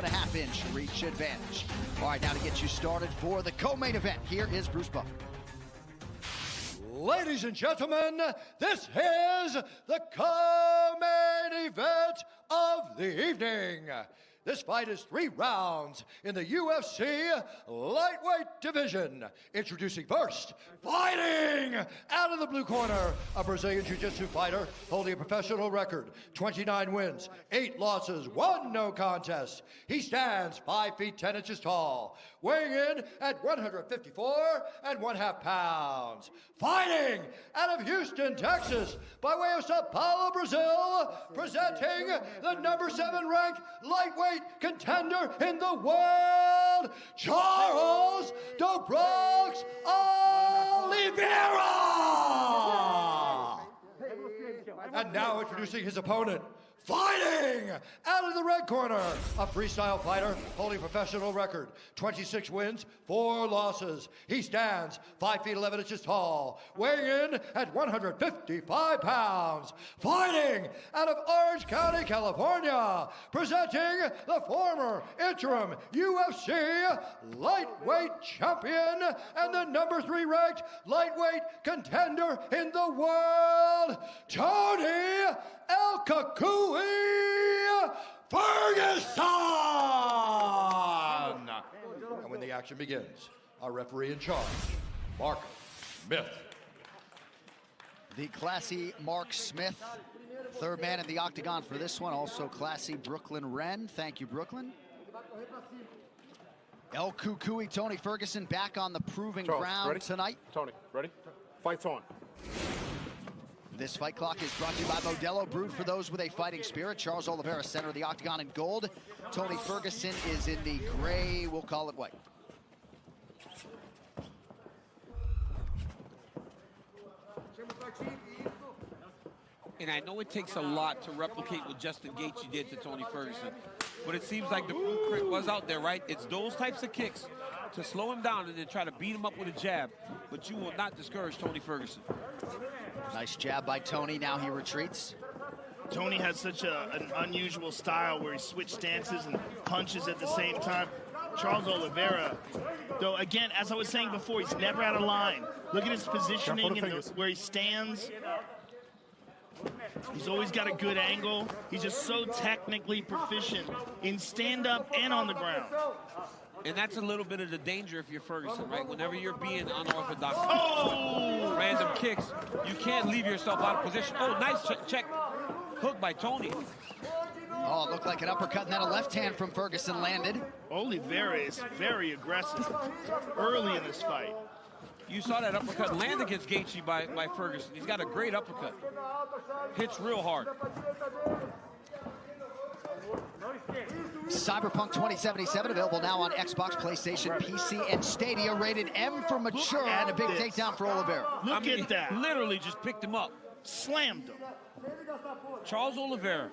2.5-inch reach advantage. All right, now to get you started for the co-main event, here is Bruce Buffer. Ladies and gentlemen, this is the co-main event of the evening. This fight is 3 rounds in the UFC lightweight division. Introducing first, fighting out of the blue corner, a Brazilian Jiu-Jitsu fighter holding a professional record, 29 wins, 8 losses, 1 no contest. He stands 5 feet 10 inches tall, weighing in at 154.5 pounds. Fighting out of Houston, Texas, by way of Sao Paulo, Brazil, presenting the number 7 ranked lightweight contender in the world, Cheares Olivera! And now introducing his opponent, fighting out of the red corner, a freestyle fighter holding a professional record, 26 wins, 4 losses. He stands 5 feet 11 inches tall, weighing in at 155 pounds. Fighting out of Orange County, California, presenting the former interim UFC lightweight champion and the number 3 ranked lightweight contender in the world, Tony El Kakui Ferguson! And when the action begins, our referee in charge, Mark Smith. The classy Mark Smith, third man in the octagon for this one. Also classy Brooklyn Wren. Thank you, Brooklyn. El Kukui, Tony Ferguson, back on the proving ground ready? tonight. Tony, ready? Fight's on. This fight clock is brought to you by Modelo, brewed for those with a fighting spirit. Cheares Olivera, center of the octagon in gold. Tony Ferguson is in the gray, we'll call it white. And I know it takes a lot to replicate what Justin Gaethje did to Tony Ferguson, but it seems like the blueprint was out there, right? It's those types of kicks to slow him down and then try to beat him up with a jab, but you will not discourage Tony Ferguson. Nice jab by Tony, now he retreats. Tony has such an unusual style where he switches stances and punches at the same time. Cheares Olivera, though, again, as I was saying before, he's never out of line. Look at his positioning and where he stands. He's always got a good angle. He's just so technically proficient in stand-up and on the ground. And that's a little bit of the danger if you're Ferguson, right? Whenever you're being unorthodox, random kicks, you can't leave yourself out of position. Oh, nice check hook by Tony. Oh, it looked like an uppercut, and then a left hand from Ferguson landed. Olivera is very aggressive early in this fight. You saw that uppercut land against Gaethje by Ferguson. He's got a great uppercut. Hits real hard. Cyberpunk 2077 available now on Xbox, PlayStation, PC, and Stadia. Rated M for mature, and a big takedown for Olivera. Look at that. Literally just picked him up. Slammed him. Cheares Olivera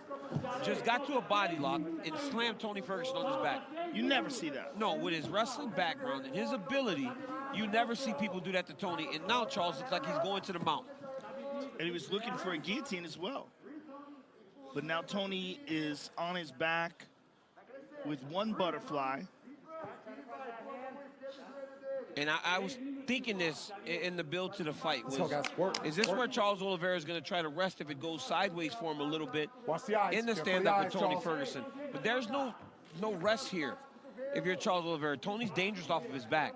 just got to a body lock and slammed Tony Ferguson on his back. You never see that. No, with his wrestling background and his ability, you never see people do that to Tony. And now Cheares looks like he's going to the mount. And he was looking for a guillotine as well. But now Tony is on his back with one butterfly. And I was thinking this in the build to the fight. Is this where Cheares Olivera is going to try to rest if it goes sideways for him a little bit in the stand-up with Tony Ferguson? But there's no rest here if you're Cheares Olivera. Tony's dangerous off of his back.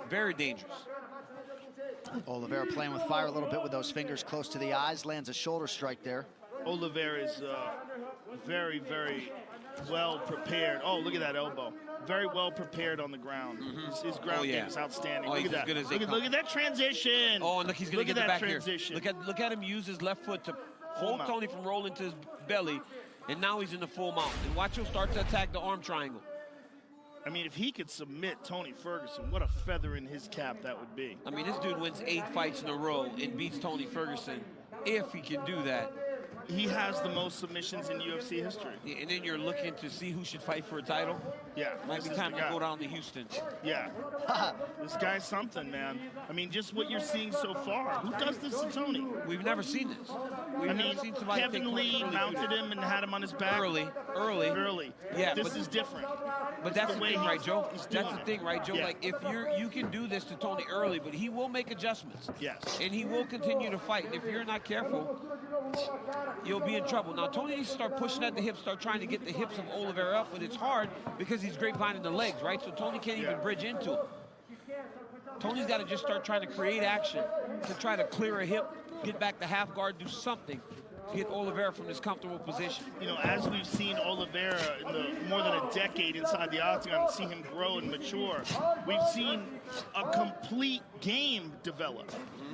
Very dangerous. Olivera playing with fire a little bit with those fingers close to the eyes. Lands a shoulder strike there. Olivera is very, very well prepared. Oh, look at that elbow. Very well prepared on the ground. His ground game is outstanding. Look at that. Look at that transition. Oh, and look, he's going to get the back transition. Here. Look at him use his left foot to hold Tony from rolling to his belly, and now he's in the full mount. And watch him start to attack the arm triangle. I mean, if he could submit Tony Ferguson, what a feather in his cap that would be. I mean, this dude wins 8 fights in a row and beats Tony Ferguson. If he can do that, he has the most submissions in UFC history. Yeah, and then you're looking to see who should fight for a title. Yeah. Might be time to go down to Houston. Yeah. This guy's something, man. I mean, just what you're seeing so far. Who does this to Tony? We've never seen this. We've never seen somebody Kevin Lee mounted him and had him on his back. Early. Yeah. this is different. But that's the thing, right, Joe? That's the thing, right, Joe? Yeah. Like, if you can do this to Tony early, but he will make adjustments. Yes. And he will continue to fight. And if you're not careful, you'll be in trouble. Now, Tony needs to start pushing at the hips, start trying to get the hips of Olivera up, but it's hard because he's grapevining the legs, right? So Tony can't even bridge into it. Tony's got to just start trying to create action to try to clear a hip, get back to half guard, do something to get Olivera from this comfortable position. You know, as we've seen Olivera in the more than a decade inside the octagon and see him grow and mature, we've seen a complete game develop.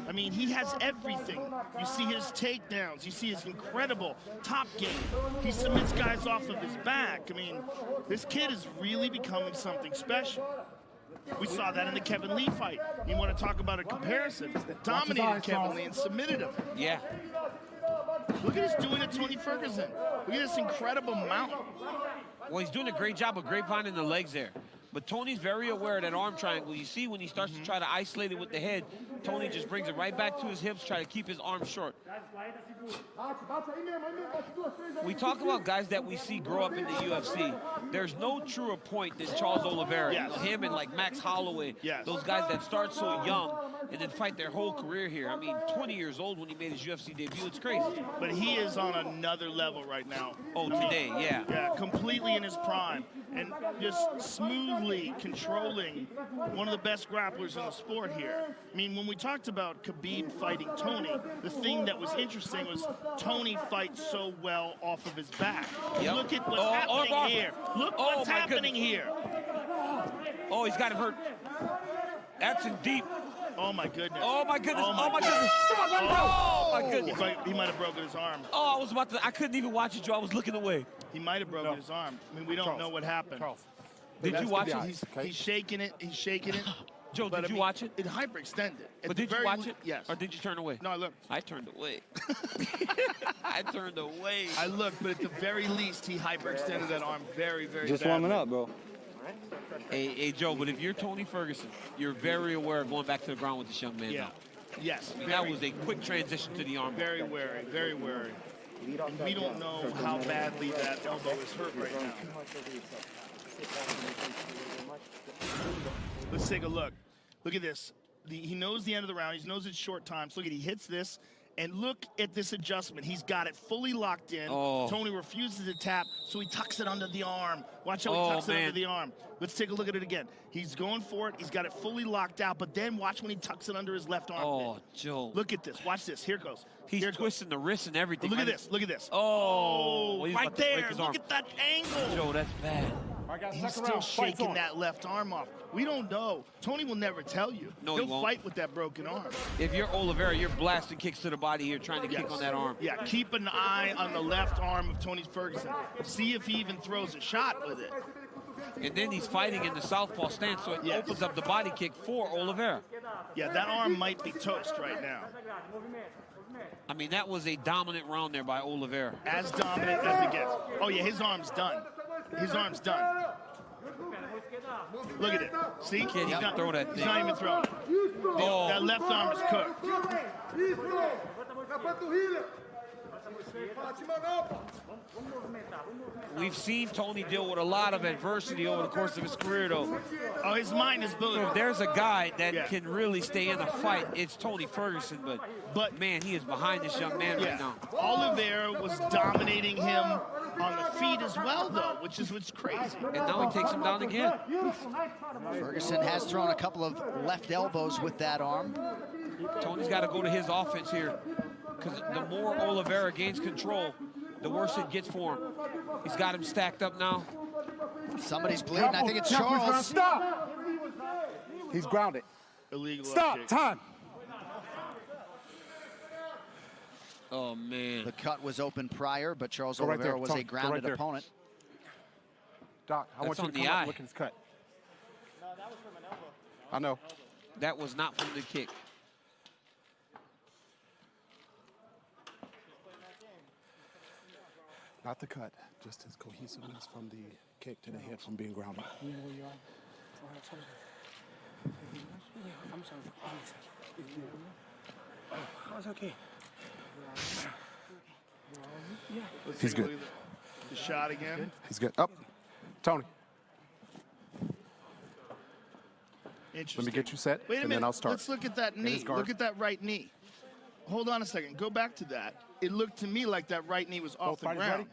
I mean, he has everything. You see his takedowns. You see his incredible top game. He submits guys off of his back. I mean, this kid is really becoming something special. We saw that in the Kevin Lee fight. You want to talk about a comparison? Dominated Kevin Lee and submitted him. Yeah. Look at us doing it, Tony Ferguson. Look at this incredible mount. Well, he's doing a great job of grapevining the legs there. But Tony's very aware of that arm triangle. You see when he starts to try to isolate it with the head, Tony just brings it right back to his hips, try to keep his arms short. We talk about guys that we see grow up in the UFC. There's no truer point than Charles Olivera. Yes. You know, him and like Max Holloway, yes. Those guys that start so young and then fight their whole career here. I mean, 20 years old when he made his UFC debut. It's crazy. But he is on another level right now. Oh, today, yeah. Yeah, completely in his prime. And just smoothly controlling one of the best grapplers in the sport here. I mean, when we talked about Khabib fighting Tony, the thing that was interesting was Tony fights so well off of his back. Yep. Look at what's happening here. Look what's happening here. Oh, he's got him hurt. That's in deep. Oh, my goodness. Oh, my goodness. Oh, my goodness. Oh, my goodness. He might have broken his arm. Oh, I was about to. I couldn't even watch it, Joe. I was looking away. He might have broken his arm. I mean, we don't know what happened. Did you watch it? He's shaking it. He's shaking it. Joe, did you watch it? It hyperextended. But did you watch it? Yes. Or did you turn away? No, I looked. I turned away. I turned away. I looked, but at the very least, he hyperextended that arm very, very Just badly. warming up, bro. Hey, Joe, but if you're Tony Ferguson, you're very aware of going back to the ground with this young man. Yeah. Now. Yes. I mean, that was a quick transition to the arm. Very wary, very wary. And we don't know how badly that elbow is hurt right now. Let's take a look. Look at this. He knows the end of the round. He knows it's short time. So look at, he hits this. And look at this adjustment. He's got it fully locked in. Oh. Tony refuses to tap, so he tucks it under the arm. Watch how he tucks it under the arm. Let's take a look at it again. He's going for it. He's got it fully locked out, but then watch when he tucks it under his left arm. Oh, Joe. Look at this. Watch this. Here it goes. He's twisting the wrist and everything. Look at this. Look at this. Oh, right there. Look at that angle. Joe, that's bad. He's still shaking that left arm off. We don't know. Tony will never tell you. No, He'll he won't. fight with that broken arm. If you're Olivera, you're blasting kicks to the body here, trying to kick on that arm. Yeah, keep an eye on the left arm of Tony Ferguson. See if he even throws a shot with it. And then he's fighting in the southpaw stance, so it opens up the body kick for Olivera. Yeah, that arm might be toast right now. I mean, that was a dominant round there by Olivera. As dominant as it gets. Oh, yeah, his arm's done. His arm's done. Look at it. See? Can't even throw that thing. He's not even throwing it. Oh. That left arm is cooked. We've seen Tony deal with a lot of adversity over the course of his career, though. Oh, his mind is building. So if there's a guy that can really stay in a fight, it's Tony Ferguson. But man, he is behind this young man right now. Olivera was dominating him on the feet as well, though, which is what's crazy. And now he takes him down again. Ferguson has thrown a couple of left elbows with that arm. Tony's got to go to his offense here, because the more Olivera gains control, the worse it gets for him. He's got him stacked up now. Somebody's bleeding. I think it's Charles. Stop! He's grounded. Illegal. Stop! Time! Oh, man. The cut was open prior, but Charles Go right Olivera there, was Tony. a Go grounded right there. opponent. Doc, I want you to come up and look at his cut. No, that was from an elbow. I know. That was not from the kick. Not the cut, just his cohesiveness from the kick to the head from being grounded. You know where you are? I'm sorry. Oh, it's okay. He's good. The shot again. He's good. Up. Tony, Interesting. let me get you set, Wait a and minute. then I'll start. Let's look at that knee. Look at that right knee. Hold on a second. Go back to that. It looked to me like that right knee was off the ground.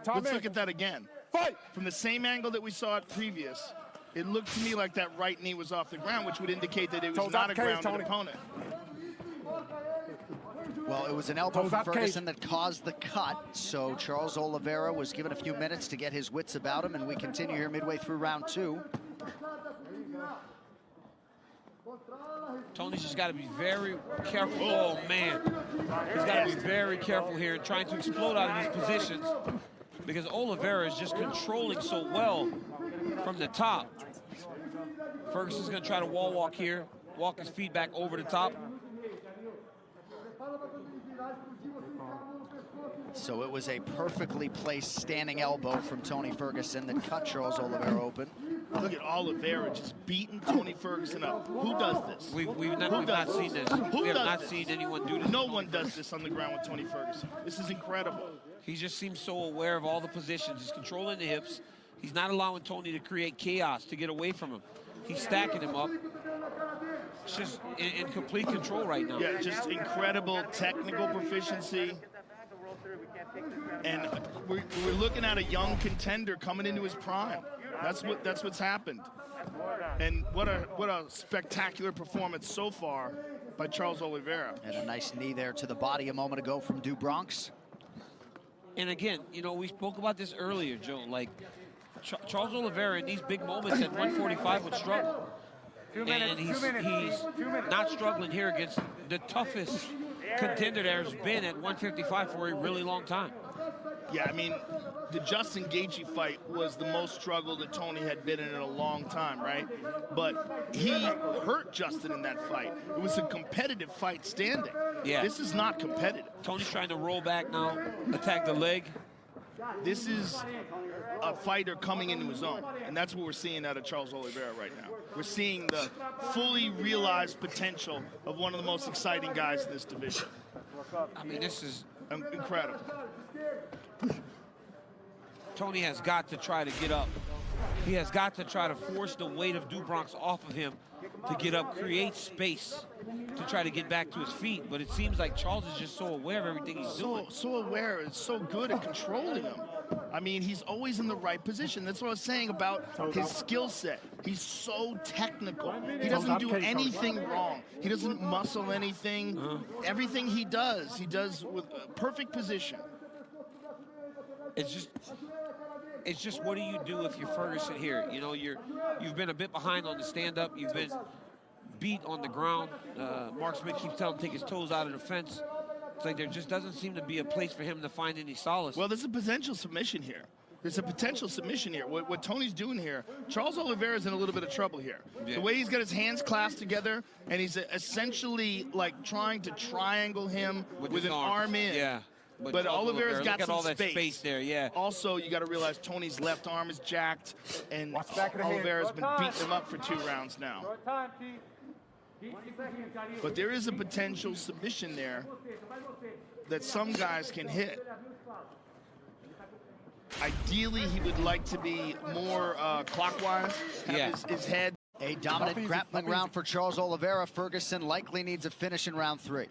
Let's look at that again. Fight! From the same angle that we saw it previous, it looked to me like that right knee was off the ground, which would indicate that it was not a grounded opponent. Well, it was an elbow from Ferguson that caused the cut, so Charles Olivera was given a few minutes to get his wits about him, and we continue here midway through round 2. Tony's just got to be very careful. Oh, man. He's got to be very careful here trying to explode out of these positions because Olivera is just controlling so well from the top. Ferguson's going to try to wall walk here, walk his feet back over the top. So it was a perfectly placed standing elbow from Tony Ferguson that cut Charles Olivera open. Look at Olivera just beating Tony Ferguson up. Who does this? We've not seen this. We have not seen anyone do this. No one does this on the ground with Tony Ferguson. This is incredible. He just seems so aware of all the positions. He's controlling the hips. He's not allowing Tony to create chaos to get away from him. He's stacking him up. It's just in complete control right now. Yeah, just incredible technical proficiency. And we're looking at a young contender coming into his prime. That's what's happened. And what a spectacular performance so far by Charles Olivera. And a nice knee there to the body a moment ago from Du Bronx. And again, you know, we spoke about this earlier, Joe. Like, Charles Olivera in these big moments at 145 would struggle. And he's not struggling here against the toughest contender there's been at 155 for a really long time. Yeah, I mean, the Justin Gaethje fight was the most struggle that Tony had been in a long time, right? But he hurt Justin in that fight. It was a competitive fight standing. Yeah. This is not competitive. Tony's trying to roll back now, attack the leg. This is a fighter coming into his own, and that's what we're seeing out of Charles Olivera right now. We're seeing the fully realized potential of one of the most exciting guys in this division. I mean, this is incredible. Tony has got to try to get up. He has got to try to force the weight of Du Bronx off of him to get up, create space to try to get back to his feet. But it seems like Charles is just so aware of everything he's doing. So aware, and so good at controlling him. I mean, he's always in the right position. That's what I was saying about his skill set. He's so technical. He doesn't do anything wrong. He doesn't muscle anything. Everything he does with perfect position. It's just what do you do if you're Ferguson here? You know, you've been a bit behind on the stand-up. You've been beat on the ground. Mark Smith keeps telling him to take his toes out of the fence. It's like there just doesn't seem to be a place for him to find any solace. Well, there's a potential submission here. There's a potential submission here. What Tony's doing here, Charles Olivera is in a little bit of trouble here. Yeah. The way he's got his hands clasped together, and he's essentially like trying to triangle him with an arm in. Yeah. But Olivera's got some all that space there, yeah. Also, you got to realize Tony's left arm is jacked, and Olivera's been beating him up for 2 rounds now. But there is a potential submission there that some guys can hit. Ideally, he would like to be more clockwise, have his head. A dominant grappling round for Charles Olivera. Ferguson likely needs a finish in round 3.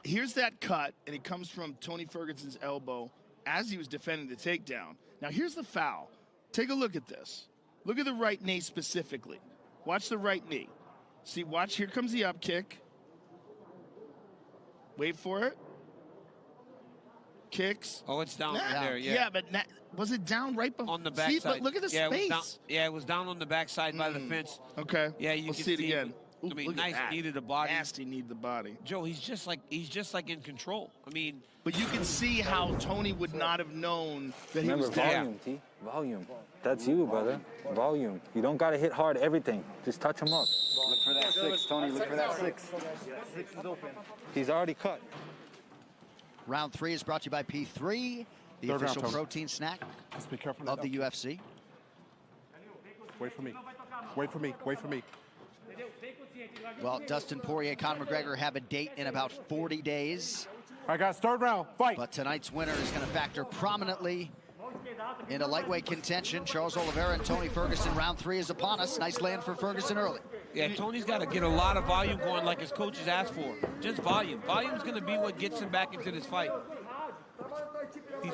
Here's that cut, and it comes from Tony Ferguson's elbow as he was defending the takedown. Now, here's the foul. Take a look at this. Look at the right knee specifically. Watch the right knee. See, watch, here comes the up kick. Wait for it. Kicks. Oh, it's down there, yeah. Yeah, but was it down right before? On the backside. Look at the space. It was down on the backside by the fence. Okay. Yeah, you can see it again. I mean, nice knee to the body. Nasty knee to the body. Joe, he's just like in control. I mean, but you can see how Tony would not have known that he was volume, T. Volume. That's you, brother. Volume. You don't gotta hit hard everything. Just touch him up. Look for that 6, Tony. Look for that 6. 6 is open. He's already cut. Round 3 is brought to you by P3, the official protein snack of the UFC. Wait for me. Wait for me. Wait for me. Well, Dustin Poirier, Conor McGregor have a date in about 40 days. All right, guys, third round, fight. But tonight's winner is going to factor prominently into lightweight contention. Cheares Olivera and Tony Ferguson. Round 3 is upon us. Nice land for Ferguson early. Yeah, Tony's got to get a lot of volume going like his coaches asked for. Just volume. Volume's going to be what gets him back into this fight.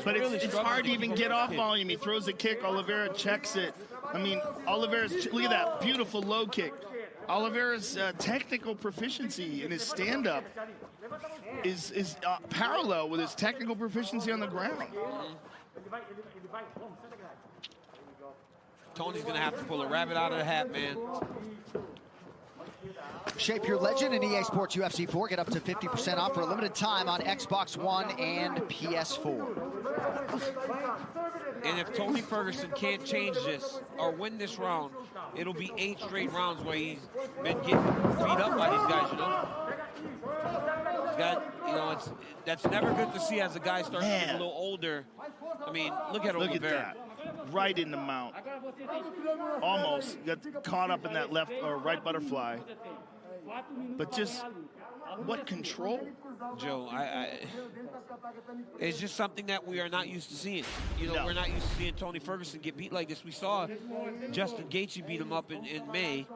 But it's hard to even get off volume. He throws a kick, Olivera checks it. I mean, Olivera's, look at that, beautiful low kick. Olivera's technical proficiency in his stand-up is parallel with his technical proficiency on the ground. Tony's going to have to pull a rabbit out of the hat, man. Shape your legend in EA Sports UFC 4. Get up to 50% off for a limited time on Xbox One and PS4. And if Tony Ferguson can't change this or win this round, it'll be 8 straight rounds where he's been getting beat up by these guys, you know? He's got, you know, that's never good to see as a guy starts to get a little older. I mean, look at Olivera. Look at that. Right in the mount. Almost got caught up in that left or right butterfly. But just what control? Joe, it's just something that we are not used to seeing. You know, No. we're not used to seeing Tony Ferguson get beat like this. We saw Justin Gaethje beat him up in May,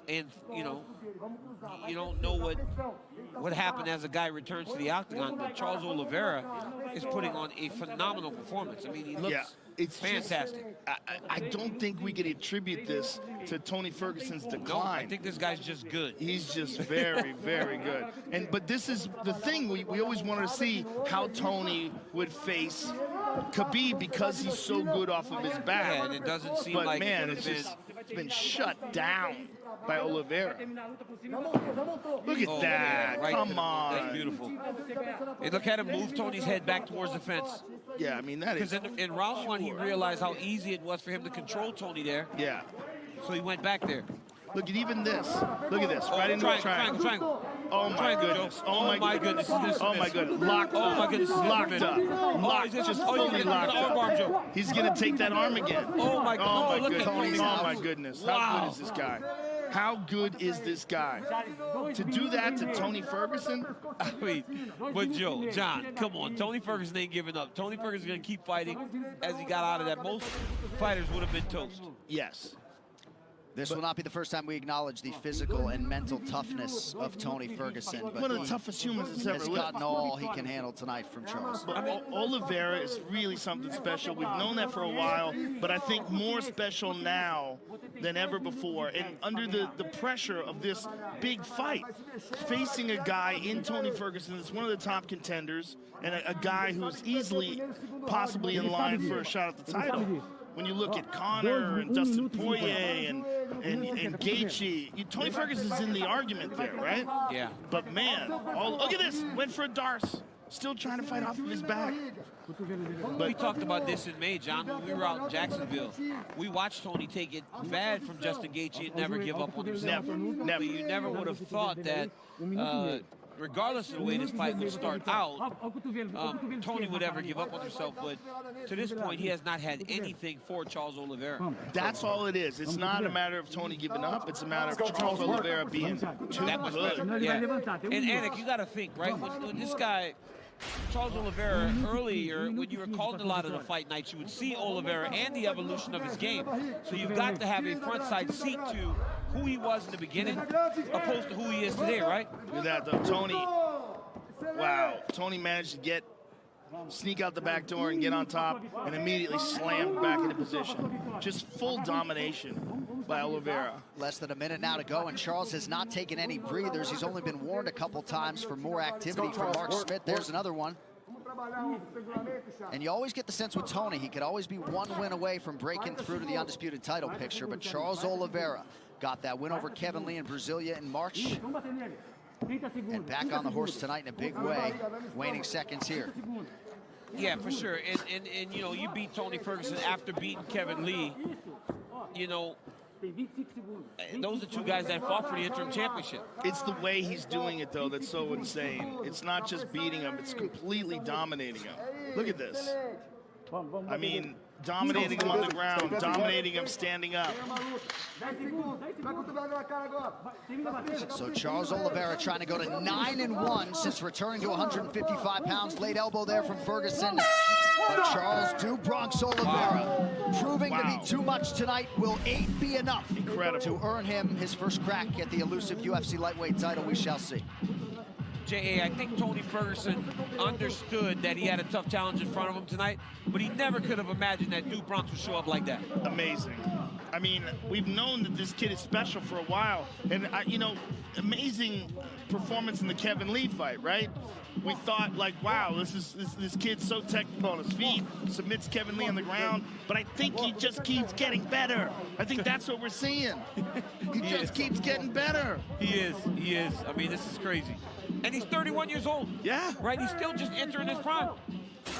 and you know, you don't know what happened as a guy returns to the octagon. But Cheares Olivera is putting on a phenomenal performance. I mean, he looks it's fantastic. Just, I don't think we can attribute this to Tony Ferguson's decline. No, I think this guy's just good. He's just very, very good. But this is the thing, we always wanted to see how Tony would face Khabib because he's so good off of his back. Yeah, and it doesn't seem but like man, it's been shut down by Olivera. Look at that, right come on. That's beautiful. Hey, look at him move Tony's head back towards the fence. Yeah, I mean, that is... Because in round 1, he realized how easy it was for him to control Tony there. Yeah. So he went back there. Look at even this. Look at this, right into the triangle. Triangle. Oh my goodness. Oh my goodness. Oh my goodness. Locked up. Oh my goodness. Locked up. Locked. Just fully locked up. He's going to take that arm again. Oh my God. Oh my goodness. Oh my goodness. How good is this guy? How good is this guy? To do that to Tony Ferguson? I mean, but Joe, John, come on. Tony Ferguson ain't giving up. Tony Ferguson's going to keep fighting as he got out of that. Most fighters would have been toast. Yes. This will not be the first time we acknowledge the physical and mental toughness of Tony Ferguson. But one of the toughest humans that's ever lived. Has gotten all he can handle tonight from Cheares. I mean, Olivera is really something special. We've known that for a while, but I think more special now than ever before. And under the pressure of this big fight, facing a guy in Tony Ferguson that's one of the top contenders and a guy who's easily possibly in line for a shot at the title. When you look at Conor and Dustin Poirier and Gaethje, Tony Ferguson's in the argument there, right? Yeah. But man, look at this. Went for a Darce. Still trying to fight off of his back. But we talked about this in May, John, when we were out in Jacksonville. We watched Tony take it bad from Justin Gaethje and never give up on himself. Never. You never would have thought that, regardless of the way this fight would start out, Tony would ever give up on himself. But to this point, he has not had anything for Cheares Olivera. That's all it is. It's not a matter of Tony giving up. It's a matter of Cheares Olivera being too That much good. better. Yeah. And Anik, you got to think, right? When this guy, Cheares Olivera, earlier, when you were calling a lot of the fight nights, you would see Olivera and the evolution of his game. So you've got to have a front side seat to who he was in the beginning opposed to who he is today, right? Look at that, though. Tony, wow. Tony managed to sneak out the back door and get on top and immediately slammed back into position. Just full domination by Olivera. Less than a minute now to go, and Cheares has not taken any breathers. He's only been warned a couple times for more activity from Mark Smith. There's another one. And you always get the sense with Tony, he could always be one win away from breaking through to the undisputed title picture, but Cheares Olivera got that win over Kevin Lee in Brasilia in March. And back on the horse tonight in a big way. Waning seconds here. Yeah, for sure. And you know, you beat Tony Ferguson after beating Kevin Lee. You know, those are two guys that fought for the interim championship. It's the way he's doing it, though, that's so insane. It's not just beating him, it's completely dominating him. Look at this. I mean, dominating him on the ground, dominating him standing up. So Cheares Olivera trying to go to 9-1 since returning to 155 pounds. Late elbow there from Ferguson. But Charles do Bronx Olivera proving to be too much tonight. Will 8 be enough to earn him his first crack at the elusive UFC lightweight title? We shall see. J.A., I think Tony Ferguson understood that he had a tough challenge in front of him tonight, but he never could have imagined that Duke Bronx would show up like that. Amazing. I mean, we've known that this kid is special for a while. And, you know, amazing performance in the Kevin Lee fight, right? We thought, like, wow, this kid's so technical on his feet, submits Kevin Lee on the ground, but I think he just keeps getting better. I think that's what we're seeing. He just keeps getting better. He is. I mean, this is crazy. And he's 31 years old. Yeah. Right? He's still just entering his prime.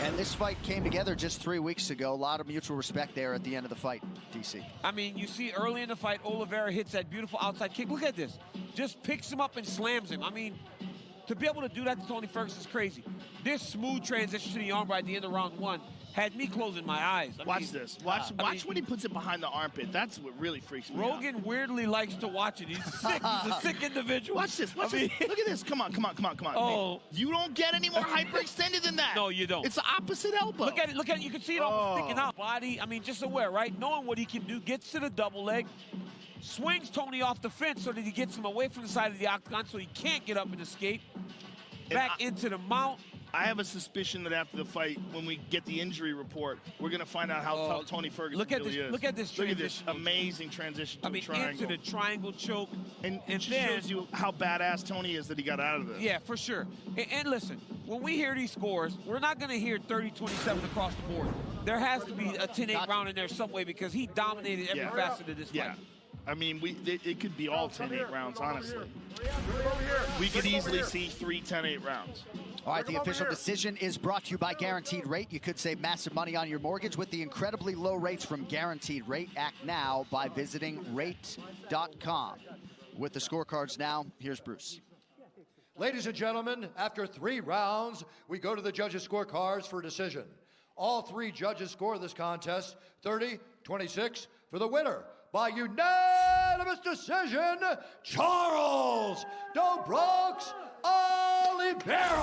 And this fight came together just 3 weeks ago. A lot of mutual respect there at the end of the fight, DC. I mean, you see early in the fight, Olivera hits that beautiful outside kick. Look at this. Just picks him up and slams him. I mean, to be able to do that to Tony Ferguson is crazy. This smooth transition to the armbar at the end of round 1 had me closing my eyes. Watch this. Watch when he puts it behind the armpit. That's what really freaks me out. Rogan weirdly likes to watch it. He's sick. He's a sick individual. Watch this. Watch this. Look at this. Come on. Oh. You don't get any more hyperextended than that. No, you don't. It's the opposite elbow. Look at it. You can see it almost sticking out. Body, I mean, just aware, right? Knowing what he can do. Gets to the double leg. Swings Tony off the fence so that he gets him away from the side of the octagon so he can't get up and escape. Back into the mount. I have a suspicion that after the fight, when we get the injury report, we're going to find out how tough Tony Ferguson really is. Look at this transition. Look at this amazing transition to the triangle. Into the triangle choke. And it just shows you how badass Tony is that he got out of this. Yeah, for sure. And listen, when we hear these scores, we're not going to hear 30-27 across the board. There has to be a 10-8 round in there some way because he dominated every facet of this fight. Yeah. I mean, it could be all 10-8 rounds, honestly. We could easily see 3 10-8 rounds. All right, the official decision is brought to you by Guaranteed Rate. You could save massive money on your mortgage with the incredibly low rates from Guaranteed Rate. Act now by visiting rate.com. With the scorecards now, here's Bruce. Ladies and gentlemen, after 3 rounds, we go to the judges' scorecards for decision. All 3 judges score this contest 30-26 for the winner. By unanimous decision, Cheares "Do Bronx" Olivera.